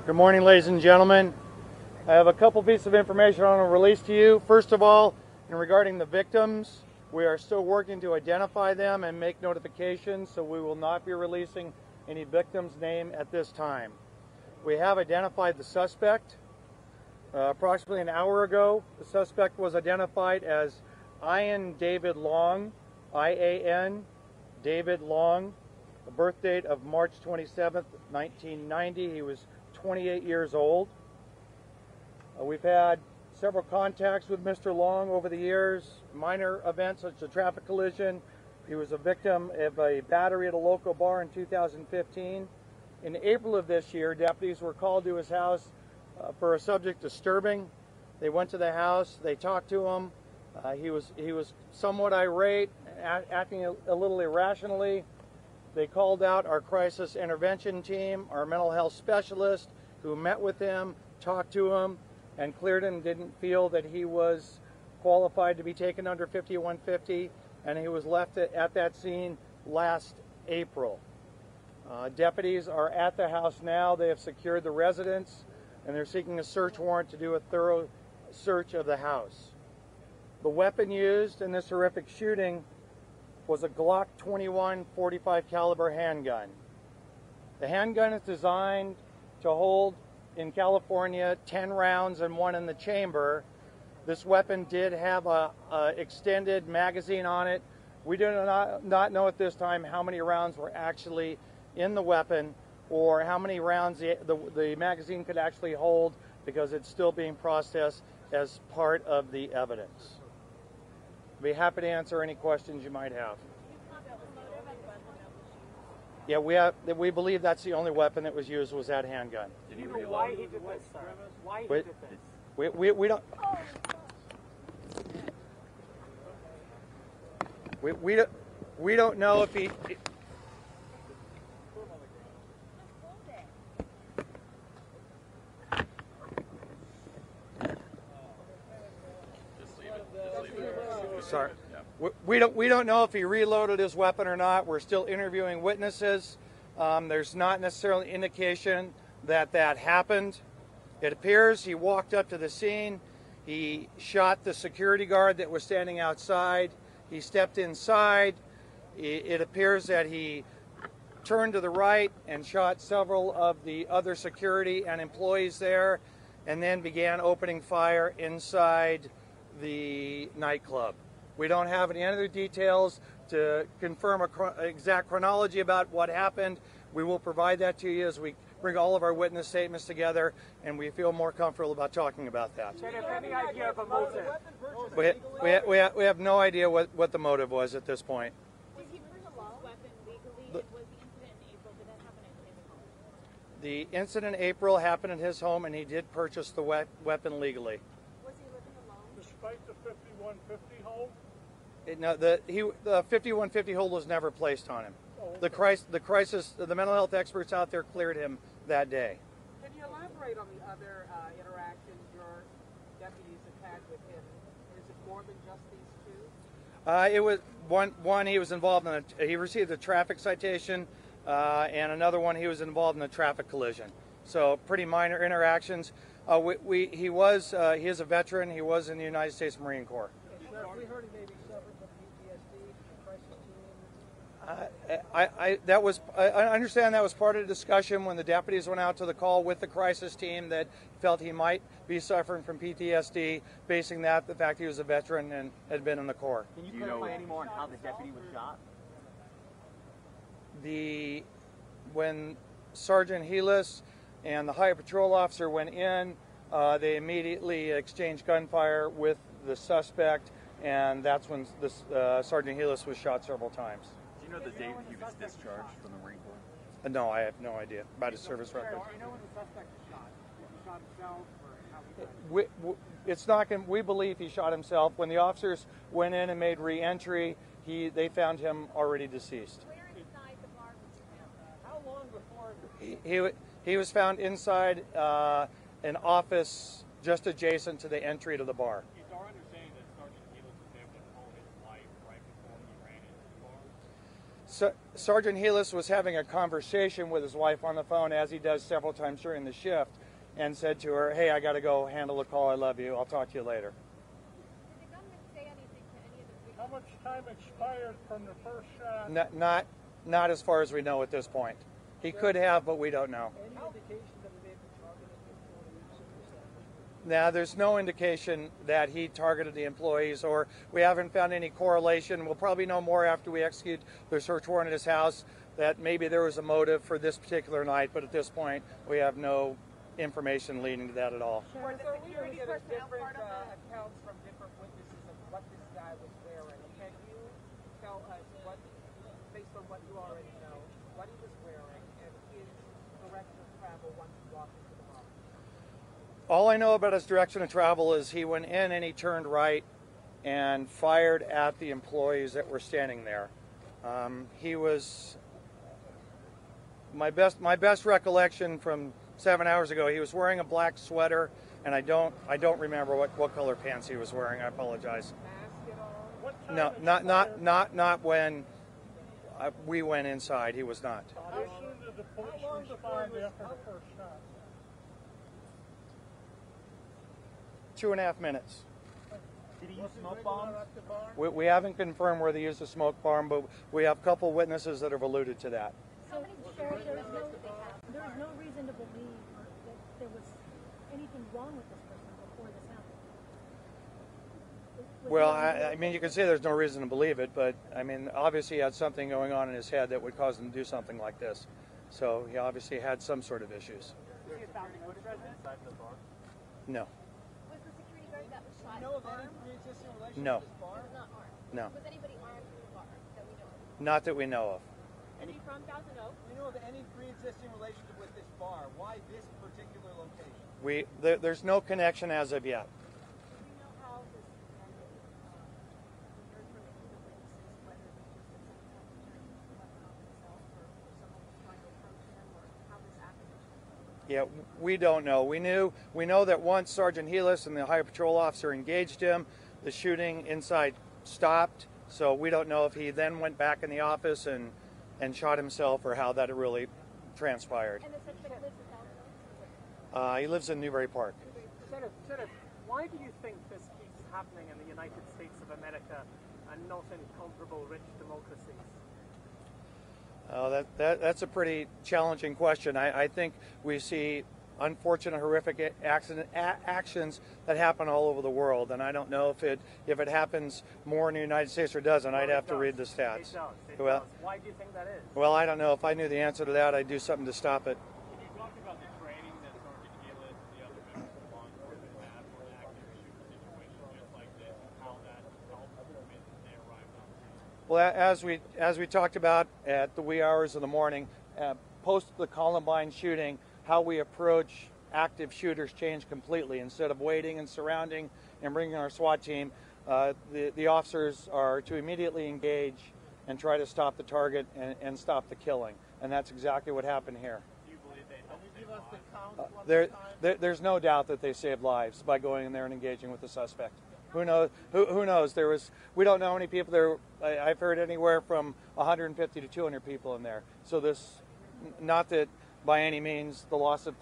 Good morning, ladies and gentlemen. I have a couple pieces of information I want to release to you. First of all, regarding the victims, we are still working to identify them and make notifications, so we will not be releasing any victim's name at this time. We have identified the suspect. Approximately an hour ago, the suspect was identified as Ian David Long, I-A-N, David Long, the birth date of March 27th, 1990. He was 28 years old. We've had several contacts with Mr. Long over the years, minor events such as a traffic collision. He was a victim of a battery at a local bar in 2015. In April of this year, deputies were called to his house for a subject disturbing. They went to the house, they talked to him. He was somewhat irate, acting a little irrationally. They called out our crisis intervention team, our mental health specialist, who met with him, talked to him, and cleared him, didn't feel that he was qualified to be taken under 5150, and he was left at that scene last April. Deputies are at the house now. They have secured the residence, and they're seeking a search warrant to do a thorough search of the house. The weapon used in this horrific shooting was a Glock 21 .45 caliber handgun. The handgun is designed to hold, in California, 10 rounds and one in the chamber. This weapon did have a extended magazine on it. We do not know at this time how many rounds were actually in the weapon or how many rounds the magazine could actually hold, because it's still being processed as part of the evidence. I'd be happy to answer any questions you might have. Yeah, we believe that's the only weapon that was used, was that handgun. Do you know why he did this, sir? Why he did this? We don't. We don't know if he. Sorry. We don't know if he reloaded his weapon or not. We're still interviewing witnesses. There's not necessarily indication that that happened. It appears he walked up to the scene. He shot the security guard that was standing outside. He stepped inside. It appears that he turned to the right and shot several of the other security and employees there, and then began opening fire inside the nightclub. We don't have any other details to confirm an exact chronology about what happened. We will provide that to you as we bring all of our witness statements together, and we feel more comfortable about talking about that. Do you have any idea of a motive? We have no idea what the motive was at this point. Did he purchase a weapon legally? Was the incident in April? Did that happen at his home? The incident in April happened at his home, and he did purchase the weapon legally. Was he living alone? Despite the 5150 hold? No, the 5150 hold was never placed on him. The mental health experts out there cleared him that day. Can you elaborate on the other interactions your deputies have had with him? Is it more than just these two? It was one he was involved in. He received a traffic citation, and another one he was involved in a traffic collision. So pretty minor interactions. He is a veteran. He was in the United States Marine Corps. We heard he maybe suffered from PTSD from the crisis team. I understand that was part of the discussion when the deputies went out to the call with the crisis team, that felt he might be suffering from PTSD, basing that the fact he was a veteran and had been in the Corps. Can you clarify any more on how the deputy was shot? When Sergeant Helis and the Highway Patrol officer went in, they immediately exchanged gunfire with the suspect, and that's when this Sergeant Helis was shot several times. Do you know the date he was discharged from the Marine Corps? No, I have no idea about his service record. Do you know when the suspect was shot? He shot himself, or how he died? We believe he shot himself. When the officers went in and made re-entry, they found him already deceased. Where inside the bar was he found? How long before? He was found inside an office just adjacent to the entry to the bar. It's our understanding that Sergeant Helis was able to hold his life right before he ran into the bar. Sergeant Helis was having a conversation with his wife on the phone, as he does several times during the shift, and said to her, "Hey, I got to go handle a call. I love you. I'll talk to you later." Did the gunman say anything to any of the victims? How much time expired from the first shot? Not as far as we know at this point. He could have, but we don't know. Any indication that he may have been targeted before the circumstances? Now, there's no indication that he targeted the employees, or we haven't found any correlation. We'll probably know more after we execute the search warrant at his house, that maybe there was a motive for this particular night, but at this point, we have no information leading to that at all. Were the security personnel different accounts from different witnesses of what this guy was wearing? Can you tell us what, based on what you already know, what he was wearing and his direction of travel once he walked into the bar? All I know about his direction of travel is he went in and he turned right and fired at the employees that were standing there. He was, my best recollection from 7 hours ago, he was wearing a black sweater, and I don't remember what color pants he was wearing. I apologize. Mask at all? What time No, expired? not when we went inside. He was not. How soon did the police respond after the first shot? 2.5 minutes. Did he use smoke bombs? We haven't confirmed whether he used a smoke bomb, but we have a couple witnesses that have alluded to that. How many Sheriff, there was no reason to believe that there was anything wrong with this person before this happened. Well, I mean, you can say there's no reason to believe it, but I mean, obviously he had something going on in his head that would cause him to do something like this. So he obviously had some sort of issues. No. Was the security guard that was shot Know of any armed? pre-existing relationship No. with this bar? He was not armed. No. Was anybody armed in the bar that we know of? Not that we know of. Is he from Thousand Oaks? Do you know of any pre-existing relationship with this bar? Why this particular location? There's no connection as of yet. Do you know how this ended? We heard from a few witnesses whether it was just that someone was turning the weapon on himself or someone was trying to approach him or how this acquisition. Yeah, we don't know. We know that once Sergeant Helis and the Highway Patrol officer engaged him, the shooting inside stopped. So we don't know if he then went back in the office and shot himself or how that really transpired. And the suspect lives in Thousand Oaks? He lives in Newbury Park. Senator, why do you think this keeps happening in the United States of America and not in comparable rich democracies? That's a pretty challenging question. I think we see unfortunate, horrific actions that happen all over the world, and I don't know if it happens more in the United States or doesn't. I'd have to read the stats. It does. Why do you think that is? Well, I don't know. If I knew the answer to that, I'd do something to stop it. Can you talk about the training that Sergeant Helis and the other members of law enforcement have for an active shooter situation just like this, and how that helped when they arrived on scene? Well, as we talked about at the wee hours of the morning, post the Columbine shooting, how we approach active shooters changed completely. Instead of waiting and surrounding and bringing our SWAT team, the officers are to immediately engage and try to stop the target and stop the killing. And that's exactly what happened here. Do you believe they helped save lives? There's no doubt that they saved lives by going in there and engaging with the suspect. Who knows? Who knows? We don't know how many people there. I've heard anywhere from 150 to 200 people in there. So this, not that by any means the loss of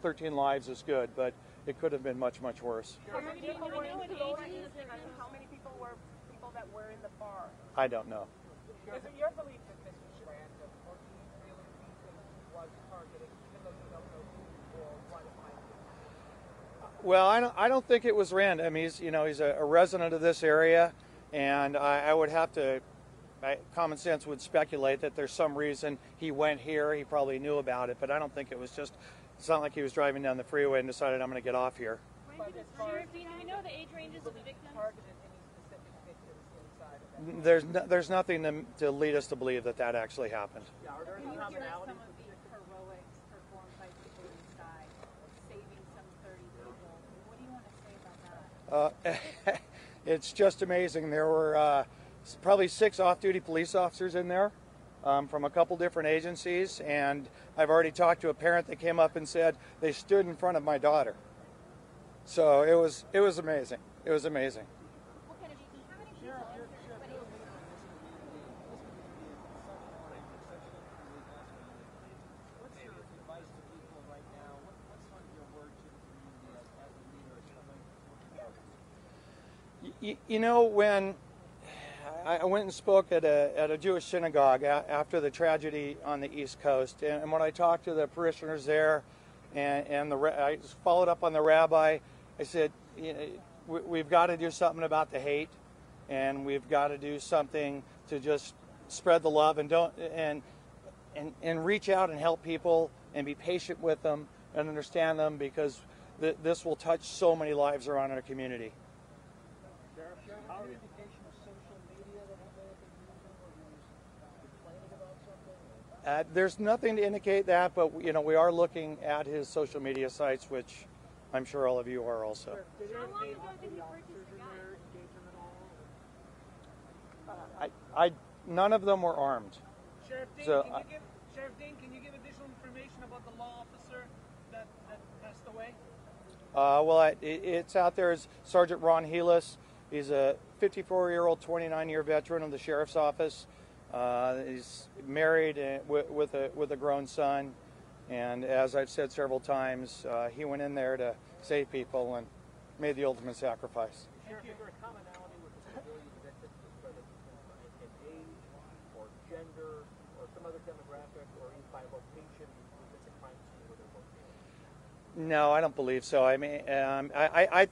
13 lives is good, but it could have been much worse. How many people were in the bar? I don't know. Is it your belief that this was random, or do you really think that he was targeting, even though you don't know who or what it might be? Well, I don't think it was random. He's a resident of this area, and I would have to. Common sense would speculate that there's some reason he went here. He probably knew about it, but I don't think it was just. It's not like he was driving down the freeway and decided I'm going to get off here. Sheriff, do we know the age ranges of the victims? Targeted any specific victims inside of that? There's nothing to lead us to believe that actually happened. Can you hear us some of the heroics performed by people inside, saving some 30 people? What do you want to say about that? It's just amazing. There were probably 6 off-duty police officers in there from a couple different agencies, and I've already talked to a parent that came up and said they stood in front of my daughter. So it was amazing. It was amazing. What kind of how many people? You know, when I went and spoke at a Jewish synagogue after the tragedy on the East Coast, and when I talked to the parishioners there, and I followed up on the rabbi, I said, we've got to do something about the hate, and we've got to do something to just spread the love and reach out and help people and be patient with them and understand them, because this will touch so many lives around our community. Sheriff, how indication of social media that he may have been using, or he was complaining about something? There's nothing to indicate that, but we are looking at his social media sites, which I'm sure all of you are also. How long ago did he purchase the gun? None of them were armed. Sheriff Dean, So, can you give additional information about the law officer that passed away? Well, it's out there as Sergeant Ron Helis. He's a 54-year-old, 29-year veteran of the sheriff's office. He's married with a grown son, and as I've said several times, he went in there to save people and made the ultimate sacrifice. Sheriff, is there a commonality with the civilian victims, whether it's in age or gender or some other demographic, or even by location within the crime scene where they're located? No, I don't believe so. I mean, I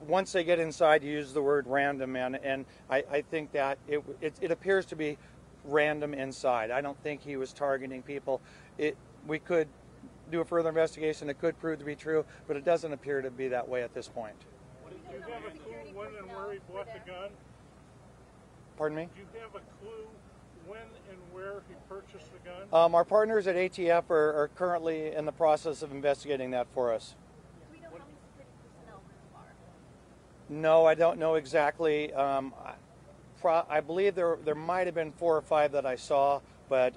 once they get inside, you use the word random, and I think that it appears to be random inside. I don't think he was targeting people. We could do a further investigation. It could prove to be true, but it doesn't appear to be that way at this point. Do you have a clue when and where he bought the gun? Pardon me? Do you have a clue when and where he purchased the gun? Our partners at ATF are currently in the process of investigating that for us. Do we know how many security personnel were in the bar? No, I don't know exactly. I believe there might have been 4 or 5 that I saw, but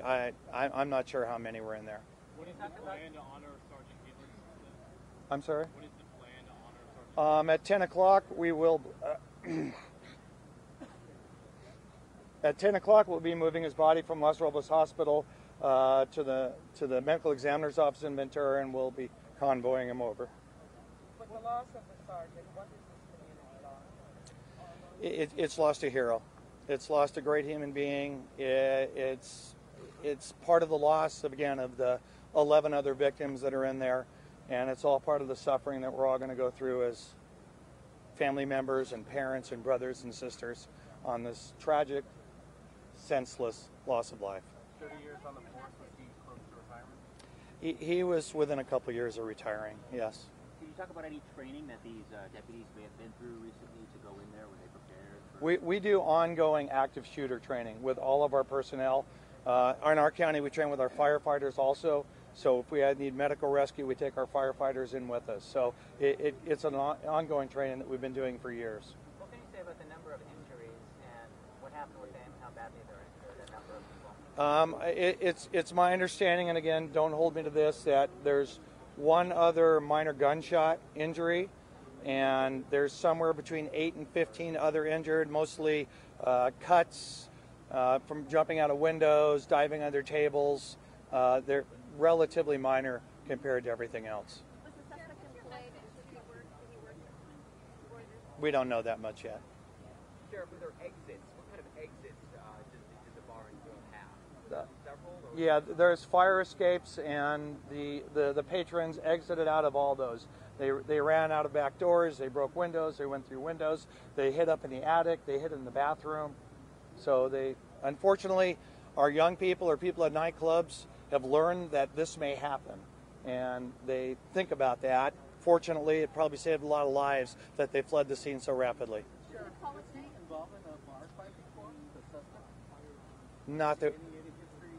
I'm not sure how many were in there. What is the plan to honor Sergeant Healy? I'm sorry? What is the plan to honor Sergeant At 10 o'clock, we will. At 10 o'clock, we'll be moving his body from Los Robles Hospital to the medical examiner's office in Ventura, and we'll be convoying him over. With the loss of the sergeant, what is this community lost? It's lost a hero. It's lost a great human being. It's part of the loss of the 11 other victims that are in there, and it's all part of the suffering that we're all going to go through as family members and parents and brothers and sisters on this tragic, senseless loss of life. 30 years on the force, was he close to retirement? He was within a couple of years of retiring, yes. Can you talk about any training that these deputies may have been through recently to go in there? Were they prepared? We do ongoing active shooter training with all of our personnel. In our county, we train with our firefighters also. So if we need medical rescue, we take our firefighters in with us. So it's an ongoing training that we've been doing for years. What can you say about the number of injuries and what happened with them, how badly they're injured, that number of people? It's my understanding, and again, don't hold me to this, that there's one other minor gunshot injury, and there's somewhere between 8 and 15 other injured, mostly cuts from jumping out of windows, diving under tables. They're relatively minor compared to everything else. Was the suspect employed? Did he work for this? We don't know that much yet. Sheriff, were there exits? What kind of exits did the bar and grill have? Several? Or Yeah, there's fire escapes, and the patrons exited out of all those. They ran out of back doors, they broke windows, they went through windows, they hid up in the attic, they hid in the bathroom. So unfortunately, our young people or people at nightclubs have learned that this may happen, and they think about that. Fortunately, it probably saved a lot of lives that they fled the scene so rapidly. Did the call his name? involved in a bar fight before? The suspect? Not that Any history,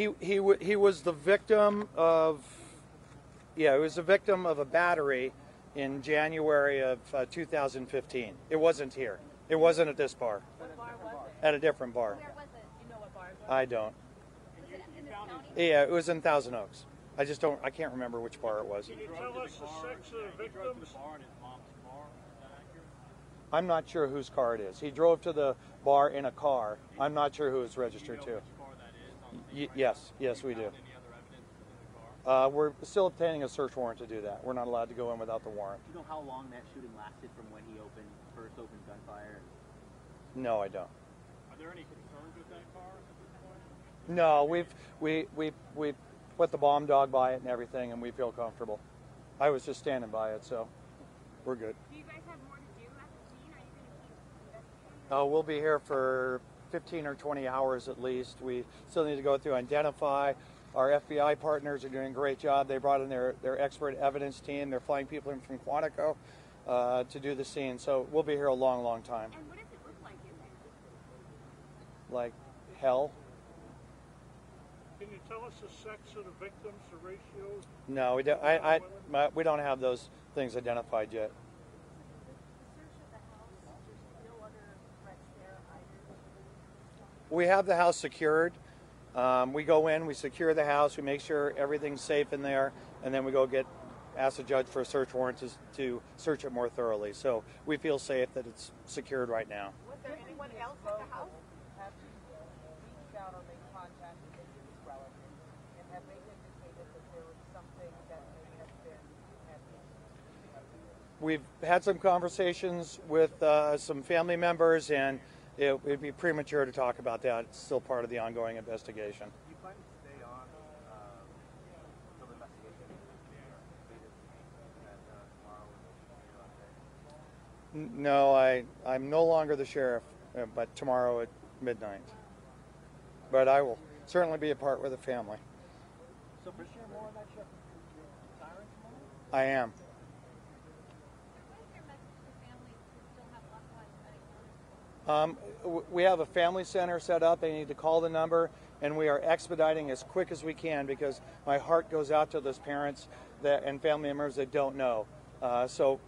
issues before? he was the victim of, he was the victim of a battery in January of 2015. It wasn't here. It wasn't at this bar. What bar was it? At a different bar. Where was it? You know what bar it was? I don't. Was it in this county? Yeah, it was in Thousand Oaks. I can't remember which bar it was. Can you tell us the sex of the He drove to the victims? bar in his mom's car. Is that accurate? I'm not sure whose car it is. He drove to the bar in a car. I'm not sure who it's Do you registered know to. which car that is on the scene right Yes, yes, we do. now? Any other evidence in the We're still obtaining a search warrant to do that. We're not allowed to go in without the warrant. Do you know how long that shooting lasted from when he first opened gunfire? No, I don't. Are there any concerns with that car at this point? No, we put the bomb dog by it and everything, and we feel comfortable. I was just standing by it, so we're good. Do you guys have more to do at the scene? Are you going to keep investigating? Oh, we'll be here for 15 or 20 hours at least. We still need to go through identify. Our FBI partners are doing a great job. They brought in their expert evidence team. They're flying people in from Quantico to do the scene. So we'll be here a long, long time. And what does it look like in there? Like hell? Can you tell us the sex of the victims, the ratios? No, we don't have those things identified yet. The search of the house, there's no other threats there either? We have the house secured. We go in, we secure the house, we make sure everything's safe in there, and then we go ask the judge for a search warrant to search it more thoroughly. So we feel safe that it's secured right now. Was there anyone else at the house? Have you reached out or made contact with any of his relatives? And have they indicated that there was something that may have been happening? We've had some conversations with some family members, and it would be premature to talk about that. It's still part of the ongoing investigation. Do you plan to stay on until the investigation is completed tomorrow? No, I'm no longer the sheriff, but tomorrow at midnight. But I will certainly be a part with the family. So for sure more on that show. Retiring tomorrow? I am. We have a family center set up. They need to call the number, and we are expediting as quick as we can because my heart goes out to those parents and family members that don't know. So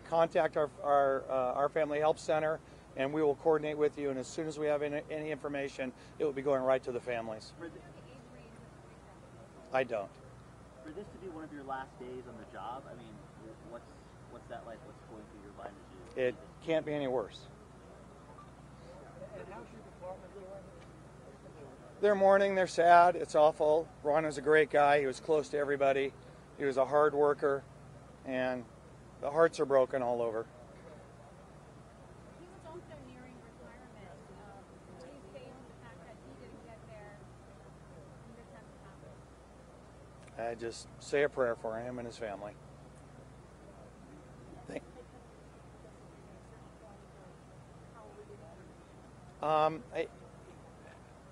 contact our family help center, and we will coordinate with you. And as soon as we have any information, it will be going right to the families. I don't. For this to be one of your last days on the job, I mean, what's that like? What's going through your mind as you? It can't be any worse. And how's your department doing? They're mourning, they're sad, it's awful. Ron was a great guy, he was close to everybody, he was a hard worker, and the hearts are broken all over. He was also nearing retirement. Do you stay on the fact that he didn't get there when this happened? I just say a prayer for him and his family.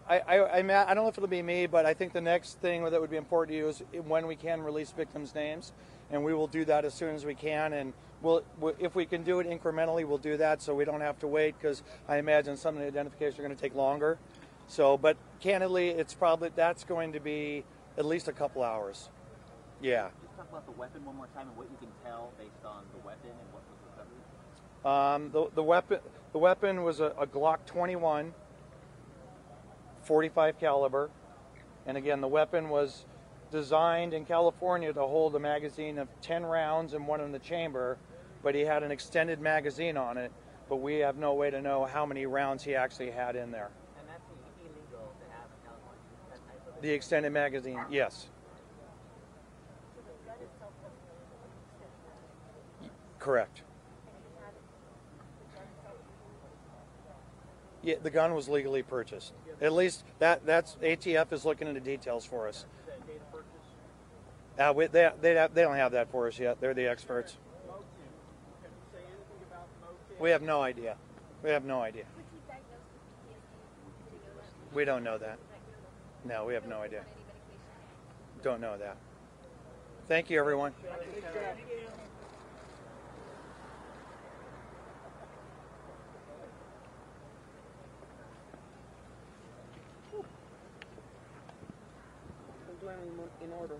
I don't know if it'll be me, but I think the next thing that would be important to you is when we can release victims' names, and we will do that as soon as we can. And if we can do it incrementally, we'll do that, so we don't have to wait, because I imagine some of the identifications are going to take longer. So, but candidly, that's going to be at least a couple hours. Yeah. Just talk about the weapon one more time and what you can tell based on the weapon and what was recovered. The weapon was a Glock 21, 45 caliber, and again, the weapon was designed in California to hold a magazine of 10 rounds and one in the chamber, but he had an extended magazine on it, but we have no way to know how many rounds he actually had in there. And that's illegal to have in California, that type of... The extended magazine, yes. Correct. Yeah, the gun was legally purchased. At least that's ATF is looking into details for us. They don't have that for us yet. They're the experts. We have no idea. We have no idea. We don't know that. No, we have no idea. Don't know that. Thank you, everyone. In order.